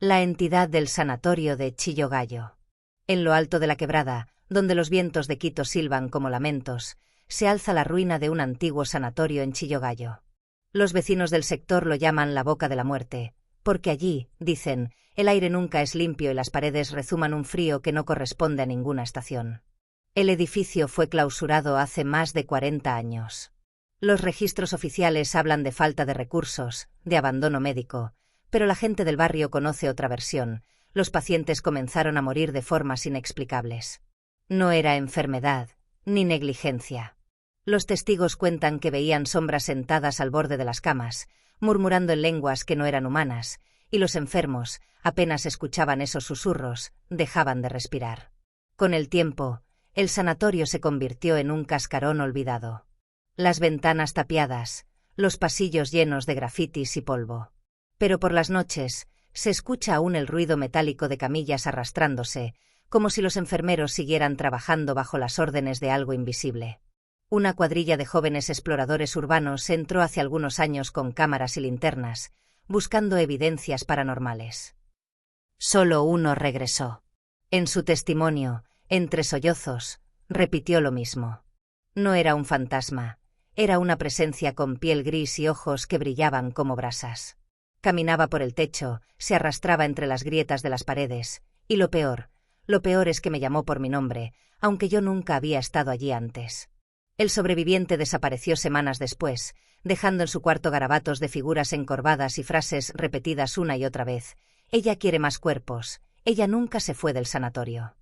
La entidad del sanatorio de Chillogallo. En lo alto de la quebrada, donde los vientos de Quito silban como lamentos, se alza la ruina de un antiguo sanatorio en Chillogallo. Los vecinos del sector lo llaman la boca de la muerte, porque allí, dicen, el aire nunca es limpio y las paredes rezuman un frío que no corresponde a ninguna estación. El edificio fue clausurado hace más de 40 años. Los registros oficiales hablan de falta de recursos, de abandono médico, pero la gente del barrio conoce otra versión: los pacientes comenzaron a morir de formas inexplicables. No era enfermedad, ni negligencia. Los testigos cuentan que veían sombras sentadas al borde de las camas, murmurando en lenguas que no eran humanas, y los enfermos, apenas escuchaban esos susurros, dejaban de respirar. Con el tiempo, el sanatorio se convirtió en un cascarón olvidado. Las ventanas tapiadas, los pasillos llenos de grafitis y polvo. Pero por las noches, se escucha aún el ruido metálico de camillas arrastrándose, como si los enfermeros siguieran trabajando bajo las órdenes de algo invisible. Una cuadrilla de jóvenes exploradores urbanos entró hace algunos años con cámaras y linternas, buscando evidencias paranormales. Solo uno regresó. En su testimonio, entre sollozos, repitió lo mismo. No era un fantasma, era una presencia con piel gris y ojos que brillaban como brasas. Caminaba por el techo, se arrastraba entre las grietas de las paredes, y lo peor es que me llamó por mi nombre, aunque yo nunca había estado allí antes. El sobreviviente desapareció semanas después, dejando en su cuarto garabatos de figuras encorvadas y frases repetidas una y otra vez. Ella quiere más cuerpos, ella nunca se fue del sanatorio.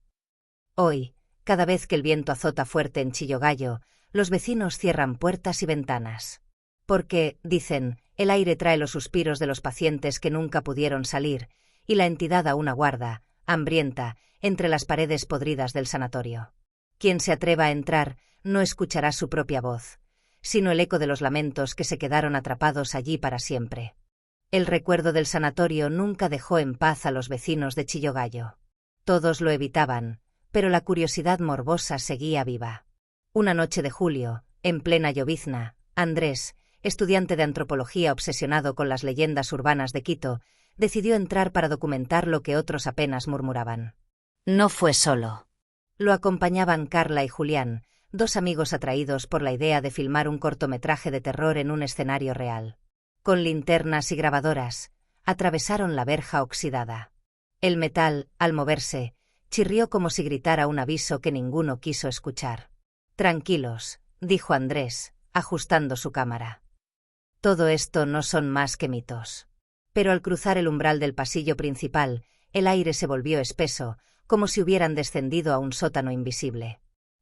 Hoy, cada vez que el viento azota fuerte en Chillogallo, los vecinos cierran puertas y ventanas. Porque, dicen, el aire trae los suspiros de los pacientes que nunca pudieron salir, y la entidad aún aguarda, hambrienta, entre las paredes podridas del sanatorio. Quien se atreva a entrar no escuchará su propia voz, sino el eco de los lamentos que se quedaron atrapados allí para siempre. El recuerdo del sanatorio nunca dejó en paz a los vecinos de Chillogallo. Todos lo evitaban, pero la curiosidad morbosa seguía viva. Una noche de julio, en plena llovizna, Andrés, estudiante de antropología obsesionado con las leyendas urbanas de Quito, decidió entrar para documentar lo que otros apenas murmuraban. No fue solo. Lo acompañaban Carla y Julián, dos amigos atraídos por la idea de filmar un cortometraje de terror en un escenario real. Con linternas y grabadoras, atravesaron la verja oxidada. El metal, al moverse, chirrió como si gritara un aviso que ninguno quiso escuchar. Tranquilos, dijo Andrés, ajustando su cámara. Todo esto no son más que mitos. Pero al cruzar el umbral del pasillo principal, el aire se volvió espeso, como si hubieran descendido a un sótano invisible.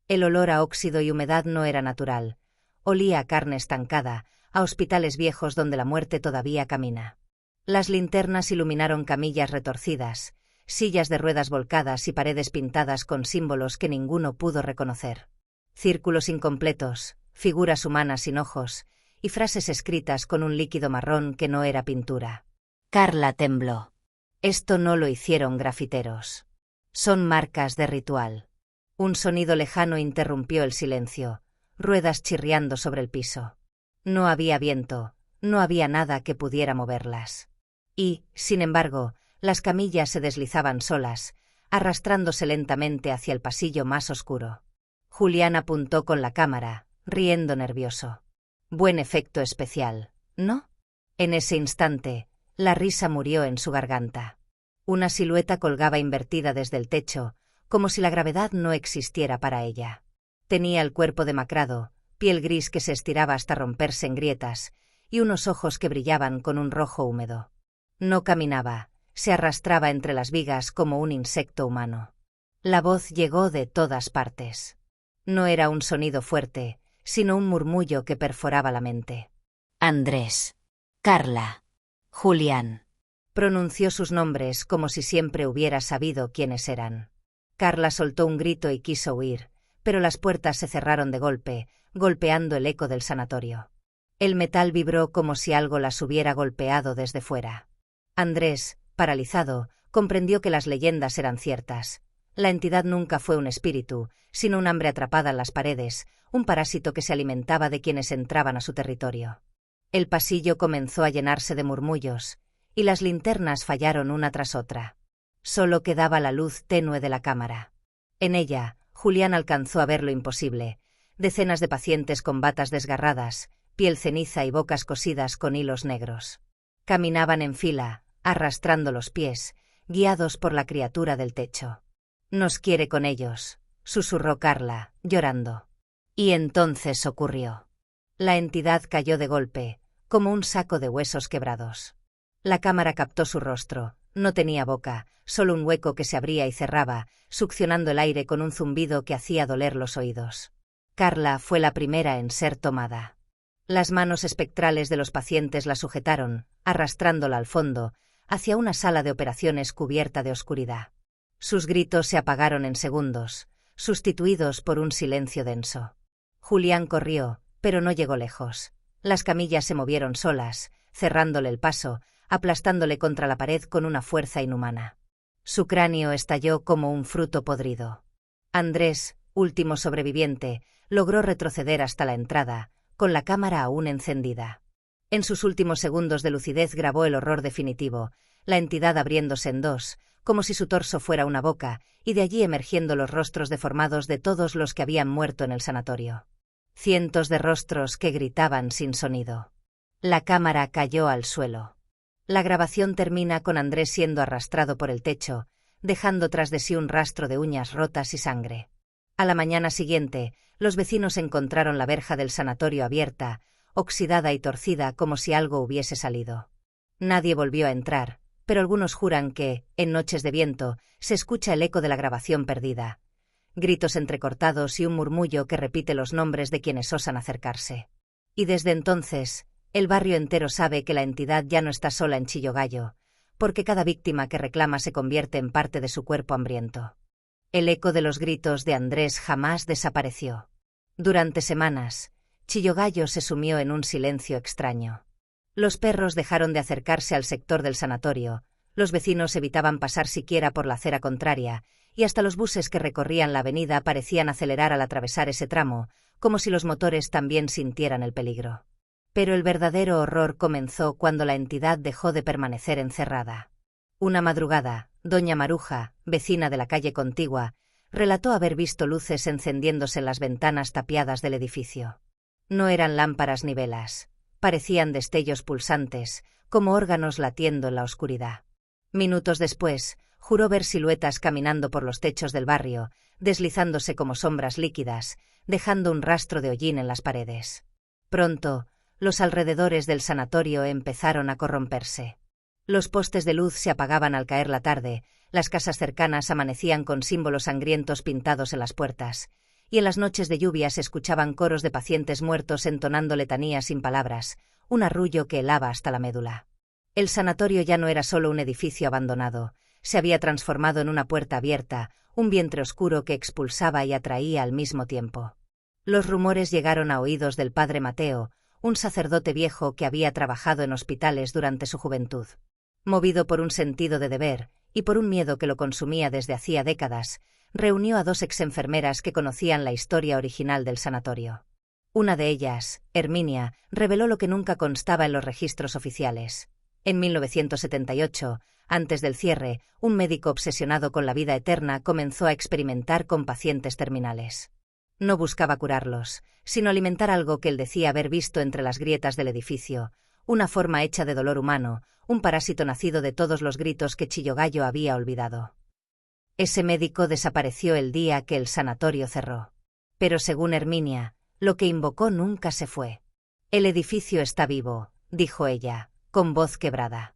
El olor a óxido y humedad no era natural. Olía a carne estancada, a hospitales viejos donde la muerte todavía camina. Las linternas iluminaron camillas retorcidas, sillas de ruedas volcadas y paredes pintadas con símbolos que ninguno pudo reconocer. Círculos incompletos, figuras humanas sin ojos, y frases escritas con un líquido marrón que no era pintura. Carla tembló. Esto no lo hicieron grafiteros. Son marcas de ritual. Un sonido lejano interrumpió el silencio, ruedas chirriando sobre el piso. No había viento, no había nada que pudiera moverlas. Y, sin embargo, las camillas se deslizaban solas, arrastrándose lentamente hacia el pasillo más oscuro. Julián apuntó con la cámara, riendo nervioso. Buen efecto especial, ¿no? En ese instante, la risa murió en su garganta. Una silueta colgaba invertida desde el techo, como si la gravedad no existiera para ella. Tenía el cuerpo demacrado, piel gris que se estiraba hasta romperse en grietas, y unos ojos que brillaban con un rojo húmedo. No caminaba, se arrastraba entre las vigas como un insecto humano. La voz llegó de todas partes. No era un sonido fuerte, sino un murmullo que perforaba la mente. Andrés, Carla, Julián. Pronunció sus nombres como si siempre hubiera sabido quiénes eran. Carla soltó un grito y quiso huir, pero las puertas se cerraron de golpe, golpeando el eco del sanatorio. El metal vibró como si algo las hubiera golpeado desde fuera. Andrés, paralizado, comprendió que las leyendas eran ciertas. La entidad nunca fue un espíritu, sino un hambre atrapada en las paredes, un parásito que se alimentaba de quienes entraban a su territorio. El pasillo comenzó a llenarse de murmullos, y las linternas fallaron una tras otra. Solo quedaba la luz tenue de la cámara. En ella, Julián alcanzó a ver lo imposible: decenas de pacientes con batas desgarradas, piel ceniza y bocas cosidas con hilos negros. Caminaban en fila, arrastrando los pies, guiados por la criatura del techo. «Nos quiere con ellos», susurró Carla, llorando. Y entonces ocurrió. La entidad cayó de golpe, como un saco de huesos quebrados. La cámara captó su rostro. No tenía boca, solo un hueco que se abría y cerraba, succionando el aire con un zumbido que hacía doler los oídos. Carla fue la primera en ser tomada. Las manos espectrales de los pacientes la sujetaron, arrastrándola al fondo, hacia una sala de operaciones cubierta de oscuridad. Sus gritos se apagaron en segundos, sustituidos por un silencio denso. Julián corrió, pero no llegó lejos. Las camillas se movieron solas, cerrándole el paso, aplastándole contra la pared con una fuerza inhumana. Su cráneo estalló como un fruto podrido. Andrés, último sobreviviente, logró retroceder hasta la entrada, con la cámara aún encendida. En sus últimos segundos de lucidez grabó el horror definitivo, la entidad abriéndose en dos, como si su torso fuera una boca, y de allí emergiendo los rostros deformados de todos los que habían muerto en el sanatorio. Cientos de rostros que gritaban sin sonido. La cámara cayó al suelo. La grabación termina con Andrés siendo arrastrado por el techo, dejando tras de sí un rastro de uñas rotas y sangre. A la mañana siguiente, los vecinos encontraron la verja del sanatorio abierta, oxidada y torcida como si algo hubiese salido. Nadie volvió a entrar, pero algunos juran que, en noches de viento, se escucha el eco de la grabación perdida. Gritos entrecortados y un murmullo que repite los nombres de quienes osan acercarse. Y desde entonces, el barrio entero sabe que la entidad ya no está sola en Chillogallo, porque cada víctima que reclama se convierte en parte de su cuerpo hambriento. El eco de los gritos de Andrés jamás desapareció. Durante semanas, Chillogallo se sumió en un silencio extraño. Los perros dejaron de acercarse al sector del sanatorio, los vecinos evitaban pasar siquiera por la acera contraria, y hasta los buses que recorrían la avenida parecían acelerar al atravesar ese tramo, como si los motores también sintieran el peligro. Pero el verdadero horror comenzó cuando la entidad dejó de permanecer encerrada. Una madrugada, doña Maruja, vecina de la calle contigua, relató haber visto luces encendiéndose en las ventanas tapiadas del edificio. No eran lámparas ni velas, parecían destellos pulsantes, como órganos latiendo en la oscuridad. Minutos después, juró ver siluetas caminando por los techos del barrio, deslizándose como sombras líquidas, dejando un rastro de hollín en las paredes. Pronto, los alrededores del sanatorio empezaron a corromperse. Los postes de luz se apagaban al caer la tarde, las casas cercanas amanecían con símbolos sangrientos pintados en las puertas, y en las noches de lluvia se escuchaban coros de pacientes muertos entonando letanías sin palabras, un arrullo que helaba hasta la médula. El sanatorio ya no era solo un edificio abandonado, se había transformado en una puerta abierta, un vientre oscuro que expulsaba y atraía al mismo tiempo. Los rumores llegaron a oídos del padre Mateo, un sacerdote viejo que había trabajado en hospitales durante su juventud. Movido por un sentido de deber, y por un miedo que lo consumía desde hacía décadas, reunió a dos exenfermeras que conocían la historia original del sanatorio. Una de ellas, Herminia, reveló lo que nunca constaba en los registros oficiales. En 1978, antes del cierre, un médico obsesionado con la vida eterna comenzó a experimentar con pacientes terminales. No buscaba curarlos, sino alimentar algo que él decía haber visto entre las grietas del edificio, una forma hecha de dolor humano, un parásito nacido de todos los gritos que Chillogallo había olvidado. Ese médico desapareció el día que el sanatorio cerró. Pero según Herminia, lo que invocó nunca se fue. «El edificio está vivo», dijo ella, con voz quebrada.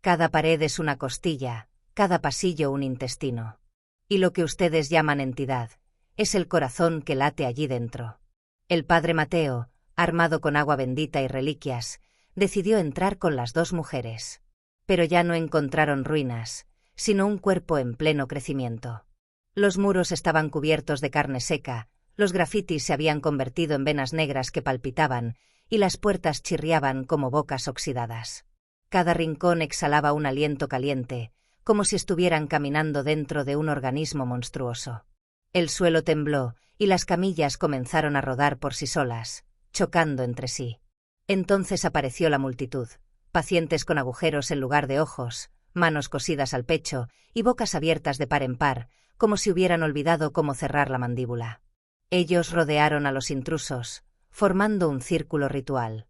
«Cada pared es una costilla, cada pasillo un intestino. Y lo que ustedes llaman entidad, es el corazón que late allí dentro». El padre Mateo, armado con agua bendita y reliquias, decidió entrar con las dos mujeres. Pero ya no encontraron ruinas, sino un cuerpo en pleno crecimiento. Los muros estaban cubiertos de carne seca, los grafitis se habían convertido en venas negras que palpitaban, y las puertas chirriaban como bocas oxidadas. Cada rincón exhalaba un aliento caliente, como si estuvieran caminando dentro de un organismo monstruoso. El suelo tembló, y las camillas comenzaron a rodar por sí solas, chocando entre sí. Entonces apareció la multitud, pacientes con agujeros en lugar de ojos, manos cosidas al pecho y bocas abiertas de par en par, como si hubieran olvidado cómo cerrar la mandíbula. Ellos rodearon a los intrusos, formando un círculo ritual.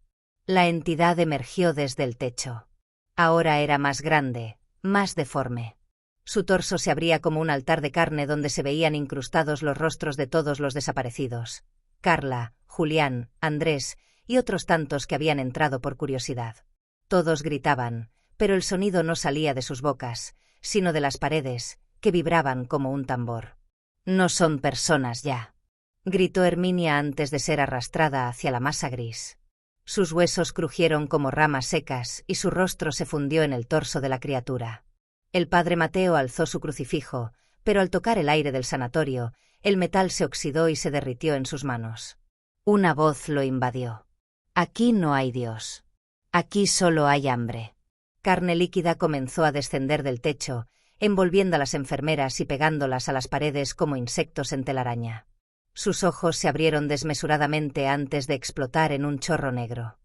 La entidad emergió desde el techo. Ahora era más grande, más deforme. Su torso se abría como un altar de carne donde se veían incrustados los rostros de todos los desaparecidos: Carla, Julián, Andrés y otros tantos que habían entrado por curiosidad. Todos gritaban, pero el sonido no salía de sus bocas, sino de las paredes, que vibraban como un tambor. «No son personas ya», gritó Herminia antes de ser arrastrada hacia la masa gris. Sus huesos crujieron como ramas secas y su rostro se fundió en el torso de la criatura. El padre Mateo alzó su crucifijo, pero al tocar el aire del sanatorio, el metal se oxidó y se derritió en sus manos. Una voz lo invadió. «Aquí no hay Dios. Aquí solo hay hambre». Carne líquida comenzó a descender del techo, envolviendo a las enfermeras y pegándolas a las paredes como insectos en telaraña. Sus ojos se abrieron desmesuradamente antes de explotar en un chorro negro.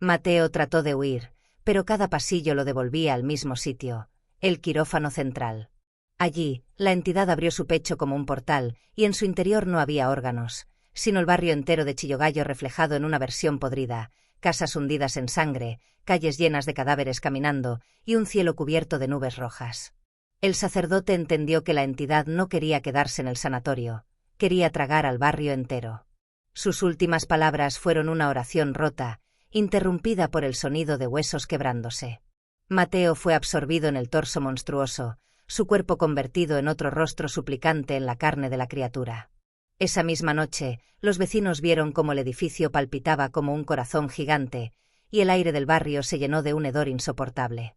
Mateo trató de huir, pero cada pasillo lo devolvía al mismo sitio, el quirófano central. Allí, la entidad abrió su pecho como un portal, y en su interior no había órganos, sino el barrio entero de Chillogallo reflejado en una versión podrida, casas hundidas en sangre, calles llenas de cadáveres caminando, y un cielo cubierto de nubes rojas. El sacerdote entendió que la entidad no quería quedarse en el sanatorio, quería tragar al barrio entero. Sus últimas palabras fueron una oración rota, interrumpida por el sonido de huesos quebrándose. Mateo fue absorbido en el torso monstruoso, su cuerpo convertido en otro rostro suplicante en la carne de la criatura. Esa misma noche, los vecinos vieron cómo el edificio palpitaba como un corazón gigante, y el aire del barrio se llenó de un hedor insoportable.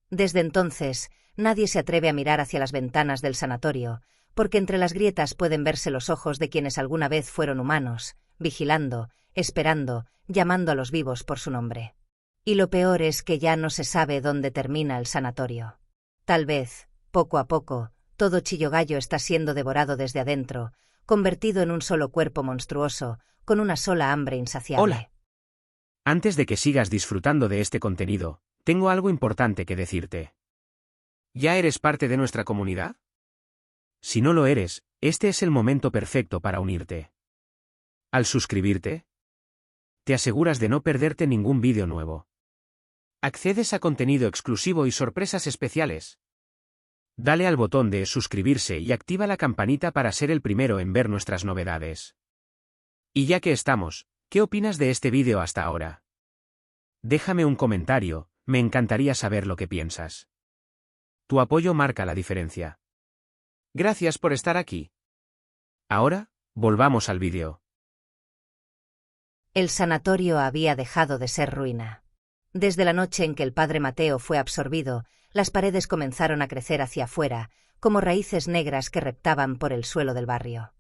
Desde entonces, nadie se atreve a mirar hacia las ventanas del sanatorio, porque entre las grietas pueden verse los ojos de quienes alguna vez fueron humanos, vigilando, esperando, llamando a los vivos por su nombre. Y lo peor es que ya no se sabe dónde termina el sanatorio. Tal vez, poco a poco, todo Chillogallo está siendo devorado desde adentro, convertido en un solo cuerpo monstruoso, con una sola hambre insaciable. Hola. Antes de que sigas disfrutando de este contenido, tengo algo importante que decirte. ¿Ya eres parte de nuestra comunidad? Si no lo eres, este es el momento perfecto para unirte. Al suscribirte, te aseguras de no perderte ningún vídeo nuevo. Accedes a contenido exclusivo y sorpresas especiales. Dale al botón de suscribirse y activa la campanita para ser el primero en ver nuestras novedades. Y ya que estamos, ¿qué opinas de este vídeo hasta ahora? Déjame un comentario, me encantaría saber lo que piensas. Tu apoyo marca la diferencia. Gracias por estar aquí. Ahora, volvamos al vídeo. El sanatorio había dejado de ser ruina. Desde la noche en que el padre Mateo fue absorbido, las paredes comenzaron a crecer hacia afuera, como raíces negras que reptaban por el suelo del barrio.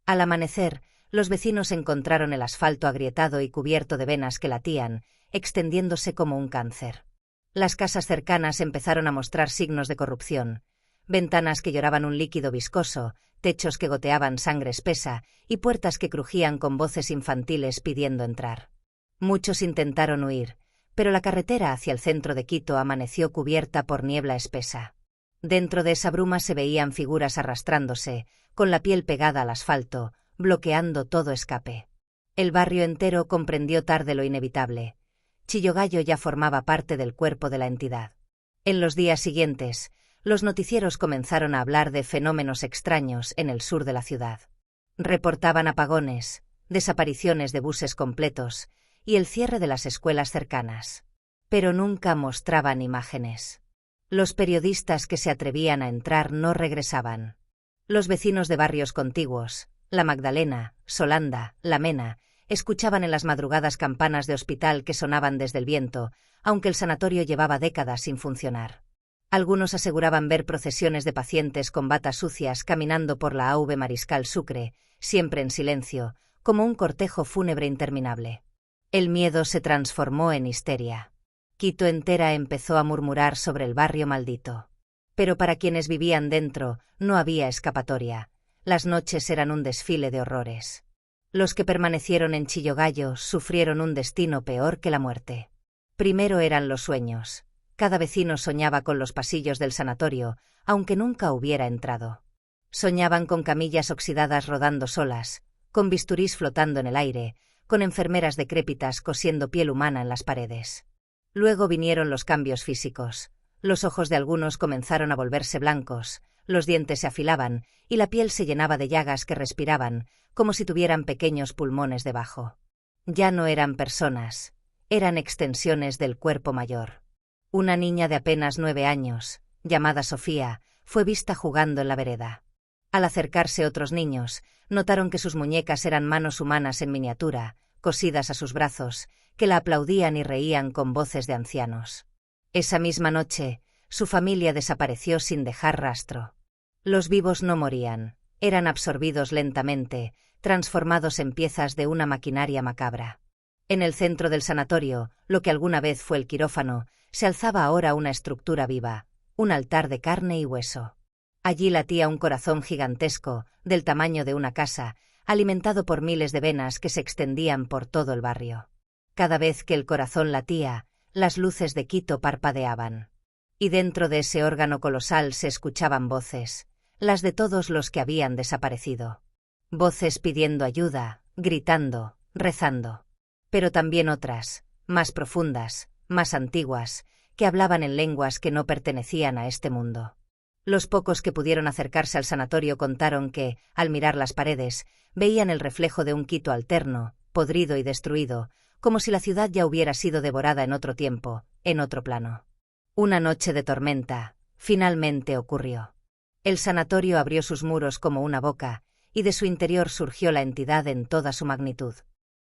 Al amanecer, los vecinos encontraron el asfalto agrietado y cubierto de venas que latían, extendiéndose como un cáncer. Las casas cercanas empezaron a mostrar signos de corrupción: ventanas que lloraban un líquido viscoso, techos que goteaban sangre espesa y puertas que crujían con voces infantiles pidiendo entrar. Muchos intentaron huir, pero la carretera hacia el centro de Quito amaneció cubierta por niebla espesa. Dentro de esa bruma se veían figuras arrastrándose, con la piel pegada al asfalto, bloqueando todo escape. El barrio entero comprendió tarde lo inevitable: Chillogallo ya formaba parte del cuerpo de la entidad. En los días siguientes, los noticieros comenzaron a hablar de fenómenos extraños en el sur de la ciudad. Reportaban apagones, desapariciones de buses completos y el cierre de las escuelas cercanas. Pero nunca mostraban imágenes. Los periodistas que se atrevían a entrar no regresaban. Los vecinos de barrios contiguos, La Magdalena, Solanda, La Mena, escuchaban en las madrugadas campanas de hospital que sonaban desde el viento, aunque el sanatorio llevaba décadas sin funcionar. Algunos aseguraban ver procesiones de pacientes con batas sucias caminando por la Av Mariscal Sucre, siempre en silencio, como un cortejo fúnebre interminable. El miedo se transformó en histeria. Quito entera empezó a murmurar sobre el barrio maldito. Pero para quienes vivían dentro, no había escapatoria. Las noches eran un desfile de horrores. Los que permanecieron en Chillogallo sufrieron un destino peor que la muerte. Primero eran los sueños. Cada vecino soñaba con los pasillos del sanatorio, aunque nunca hubiera entrado. Soñaban con camillas oxidadas rodando solas, con bisturís flotando en el aire, con enfermeras decrépitas cosiendo piel humana en las paredes. Luego vinieron los cambios físicos. Los ojos de algunos comenzaron a volverse blancos, los dientes se afilaban y la piel se llenaba de llagas que respiraban, como si tuvieran pequeños pulmones debajo. Ya no eran personas, eran extensiones del cuerpo mayor. Una niña de apenas 9 años, llamada Sofía, fue vista jugando en la vereda. Al acercarse otros niños, notaron que sus muñecas eran manos humanas en miniatura, cosidas a sus brazos, que la aplaudían y reían con voces de ancianos. Esa misma noche, su familia desapareció sin dejar rastro. Los vivos no morían, eran absorbidos lentamente, transformados en piezas de una maquinaria macabra. En el centro del sanatorio, lo que alguna vez fue el quirófano, se alzaba ahora una estructura viva, un altar de carne y hueso. Allí latía un corazón gigantesco, del tamaño de una casa, alimentado por miles de venas que se extendían por todo el barrio. Cada vez que el corazón latía, las luces de Quito parpadeaban. Y dentro de ese órgano colosal se escuchaban voces, las de todos los que habían desaparecido. Voces pidiendo ayuda, gritando, rezando. Pero también otras, más profundas, más antiguas, que hablaban en lenguas que no pertenecían a este mundo. Los pocos que pudieron acercarse al sanatorio contaron que, al mirar las paredes, veían el reflejo de un Quito alterno, podrido y destruido, como si la ciudad ya hubiera sido devorada en otro tiempo, en otro plano. Una noche de tormenta, finalmente ocurrió. El sanatorio abrió sus muros como una boca, y de su interior surgió la entidad en toda su magnitud.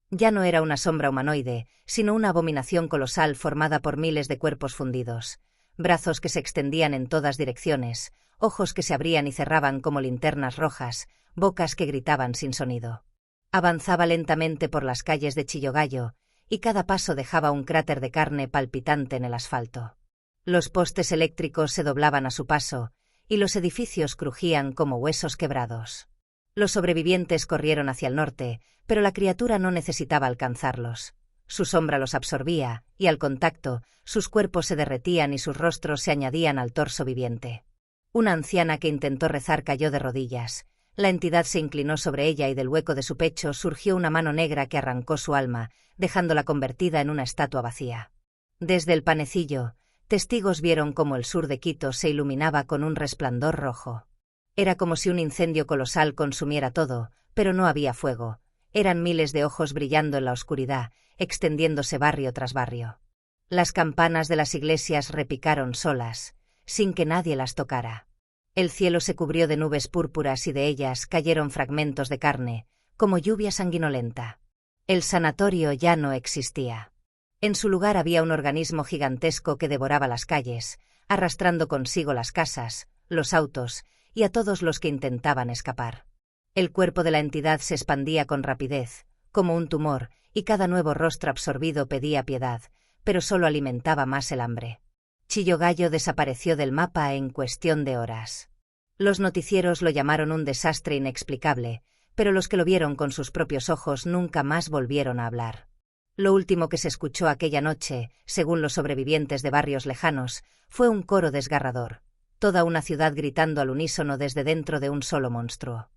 Ya no era una sombra humanoide, sino una abominación colosal formada por miles de cuerpos fundidos, brazos que se extendían en todas direcciones, ojos que se abrían y cerraban como linternas rojas, bocas que gritaban sin sonido. Avanzaba lentamente por las calles de Chillogallo, y cada paso dejaba un cráter de carne palpitante en el asfalto. Los postes eléctricos se doblaban a su paso, y los edificios crujían como huesos quebrados. Los sobrevivientes corrieron hacia el norte, pero la criatura no necesitaba alcanzarlos. Su sombra los absorbía, y al contacto, sus cuerpos se derretían y sus rostros se añadían al torso viviente. Una anciana que intentó rezar cayó de rodillas. La entidad se inclinó sobre ella y del hueco de su pecho surgió una mano negra que arrancó su alma, dejándola convertida en una estatua vacía. Desde el panecillo, testigos vieron cómo el sur de Quito se iluminaba con un resplandor rojo. Era como si un incendio colosal consumiera todo, pero no había fuego. Eran miles de ojos brillando en la oscuridad, extendiéndose barrio tras barrio. Las campanas de las iglesias repicaron solas, sin que nadie las tocara. El cielo se cubrió de nubes púrpuras y de ellas cayeron fragmentos de carne, como lluvia sanguinolenta. El sanatorio ya no existía. En su lugar había un organismo gigantesco que devoraba las calles, arrastrando consigo las casas, los autos y a todos los que intentaban escapar. El cuerpo de la entidad se expandía con rapidez, como un tumor, y cada nuevo rostro absorbido pedía piedad, pero solo alimentaba más el hambre. Chillogallo desapareció del mapa en cuestión de horas. Los noticieros lo llamaron un desastre inexplicable, pero los que lo vieron con sus propios ojos nunca más volvieron a hablar. Lo último que se escuchó aquella noche, según los sobrevivientes de barrios lejanos, fue un coro desgarrador, toda una ciudad gritando al unísono desde dentro de un solo monstruo.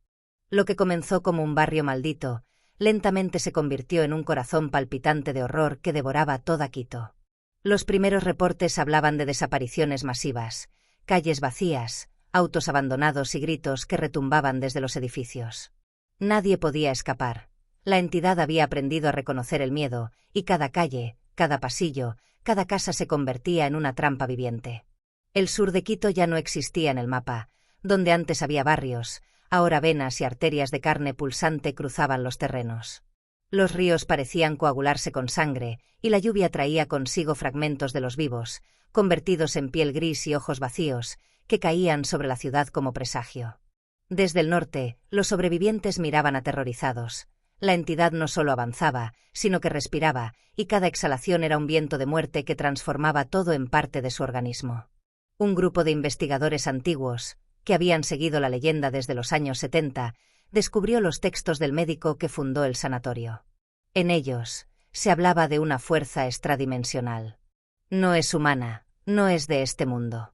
Lo que comenzó como un barrio maldito, lentamente se convirtió en un corazón palpitante de horror que devoraba toda Quito. Los primeros reportes hablaban de desapariciones masivas, calles vacías, autos abandonados y gritos que retumbaban desde los edificios. Nadie podía escapar. La entidad había aprendido a reconocer el miedo, y cada calle, cada pasillo, cada casa se convertía en una trampa viviente. El sur de Quito ya no existía en el mapa, donde antes había barrios, ahora venas y arterias de carne pulsante cruzaban los terrenos. Los ríos parecían coagularse con sangre, y la lluvia traía consigo fragmentos de los vivos, convertidos en piel gris y ojos vacíos, que caían sobre la ciudad como presagio. Desde el norte, los sobrevivientes miraban aterrorizados. La entidad no solo avanzaba, sino que respiraba, y cada exhalación era un viento de muerte que transformaba todo en parte de su organismo. Un grupo de investigadores antiguos, que habían seguido la leyenda desde los años 70, descubrió los textos del médico que fundó el sanatorio. En ellos, se hablaba de una fuerza extradimensional. No es humana, no es de este mundo.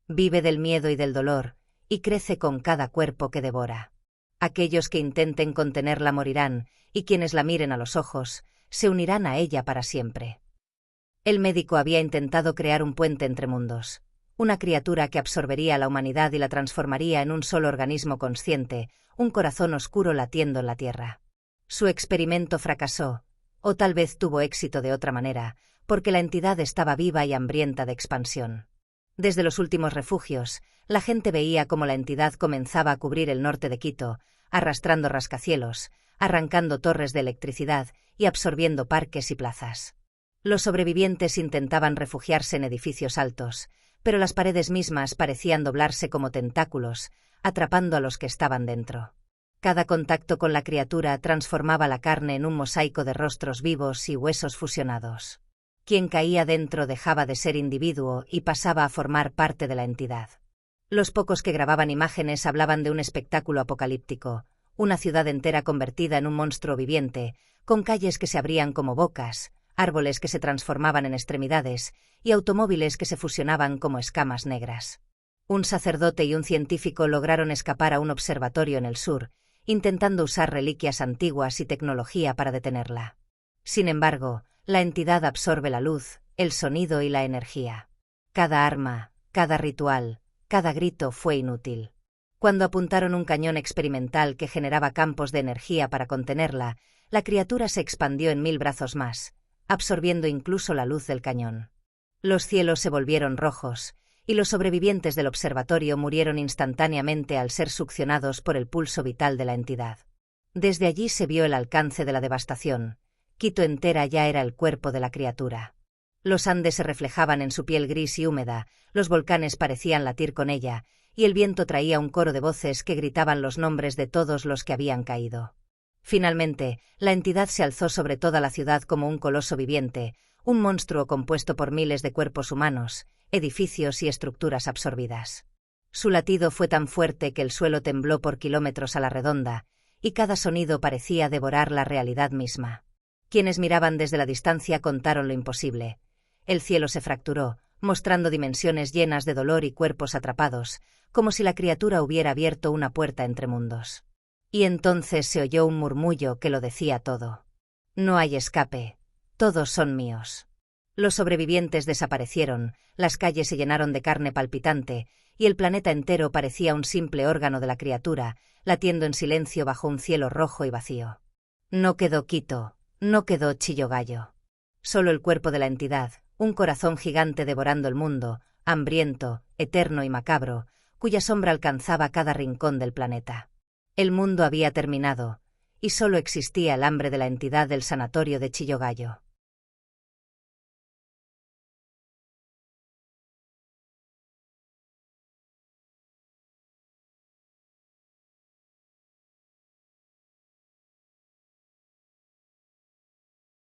Vive del miedo y del dolor, y crece con cada cuerpo que devora. Aquellos que intenten contenerla morirán, y quienes la miren a los ojos, se unirán a ella para siempre. El médico había intentado crear un puente entre mundos, una criatura que absorbería a la humanidad y la transformaría en un solo organismo consciente, un corazón oscuro latiendo en la tierra. Su experimento fracasó, o tal vez tuvo éxito de otra manera, porque la entidad estaba viva y hambrienta de expansión. Desde los últimos refugios, la gente veía cómo la entidad comenzaba a cubrir el norte de Quito, arrastrando rascacielos, arrancando torres de electricidad y absorbiendo parques y plazas. Los sobrevivientes intentaban refugiarse en edificios altos, pero las paredes mismas parecían doblarse como tentáculos, atrapando a los que estaban dentro. Cada contacto con la criatura transformaba la carne en un mosaico de rostros vivos y huesos fusionados. Quien caía dentro dejaba de ser individuo y pasaba a formar parte de la entidad. Los pocos que grababan imágenes hablaban de un espectáculo apocalíptico, una ciudad entera convertida en un monstruo viviente, con calles que se abrían como bocas, árboles que se transformaban en extremidades y automóviles que se fusionaban como escamas negras. Un sacerdote y un científico lograron escapar a un observatorio en el sur, intentando usar reliquias antiguas y tecnología para detenerla. Sin embargo, la entidad absorbe la luz, el sonido y la energía. Cada arma, cada ritual, cada grito fue inútil. Cuando apuntaron un cañón experimental que generaba campos de energía para contenerla, la criatura se expandió en 1000 brazos más, absorbiendo incluso la luz del cañón. Los cielos se volvieron rojos, y los sobrevivientes del observatorio murieron instantáneamente al ser succionados por el pulso vital de la entidad. Desde allí se vio el alcance de la devastación. Quito entera ya era el cuerpo de la criatura. Los Andes se reflejaban en su piel gris y húmeda, los volcanes parecían latir con ella, y el viento traía un coro de voces que gritaban los nombres de todos los que habían caído. Finalmente, la entidad se alzó sobre toda la ciudad como un coloso viviente, un monstruo compuesto por miles de cuerpos humanos, edificios y estructuras absorbidas. Su latido fue tan fuerte que el suelo tembló por kilómetros a la redonda, y cada sonido parecía devorar la realidad misma. Quienes miraban desde la distancia contaron lo imposible. El cielo se fracturó, mostrando dimensiones llenas de dolor y cuerpos atrapados, como si la criatura hubiera abierto una puerta entre mundos. Y entonces se oyó un murmullo que lo decía todo. No hay escape. Todos son míos. Los sobrevivientes desaparecieron, las calles se llenaron de carne palpitante, y el planeta entero parecía un simple órgano de la criatura, latiendo en silencio bajo un cielo rojo y vacío. No quedó Quito, no quedó Chillogallo. Solo el cuerpo de la entidad, un corazón gigante devorando el mundo, hambriento, eterno y macabro, cuya sombra alcanzaba cada rincón del planeta. El mundo había terminado, y solo existía el hambre de la entidad del sanatorio de Chillogallo.